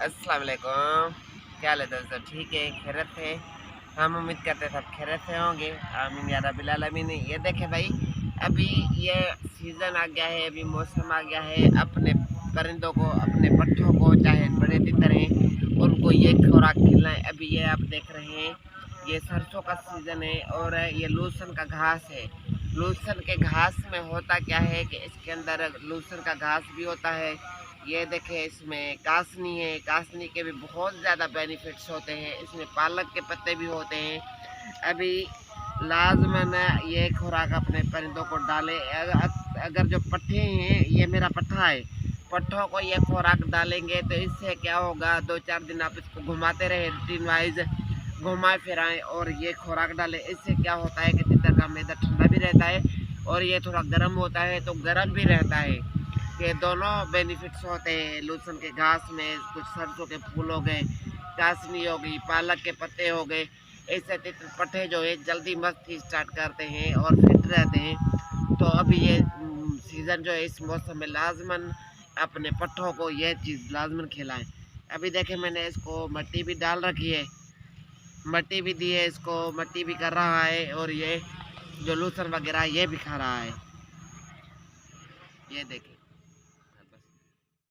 अस्सलाम वालेकुम। क्या हाल है दोस्तों? ठीक है, खैरियत है? हम उम्मीद करते हैं सब खैरियत से होंगे। आमीन या रब्बिल आलमीन। ये देखें भाई, अभी ये सीज़न आ गया है, अभी मौसम आ गया है। अपने परिंदों को, अपने पट्ठों को, चाहे बड़े तितर हैं, उनको ये खुराक खिलाएं। अभी ये आप देख रहे हैं, ये सरसों का सीज़न है और ये लूसन का घास है। लूसन के घास में होता क्या है कि इसके अंदर लूसन का घास भी होता है। ये देखें, इसमें कासनी है, कासनी के भी बहुत ज़्यादा बेनिफिट्स होते हैं। इसमें पालक के पत्ते भी होते हैं। अभी लाजमन ये खुराक अपने परिंदों को डालें। अगर जो पट्ठे हैं, ये मेरा पट्ठा है, पट्ठों को ये खुराक डालेंगे तो इससे क्या होगा, 2-4 दिन आप इसको घुमाते रहे, रूटीन वाइज घुमाए फिराएं और ये खुराक डालें। इससे क्या होता है कि तितर का मैदा ठंडा भी रहता है और ये थोड़ा गर्म होता है तो गर्म भी रहता है। के दोनों बेनिफिट्स होते हैं। लहसुन के घास में कुछ सरसों के फूल हो गए, कासनी हो गई, पालक के पत्ते हो गए। ऐसे तितर पट्टे जो है जल्दी मस्ती स्टार्ट करते हैं और फिट रहते हैं। तो अभी ये सीज़न जो है, इस मौसम में लाजमन अपने पट्ठों को यह चीज़ लाजमन खिलाएं। अभी देखें, मैंने इसको मिट्टी भी डाल रखी है, मिट्टी भी दी है, इसको मिट्टी भी कर रहा है और ये जो लहसुन वगैरह ये भी खा रहा है। ये देखें।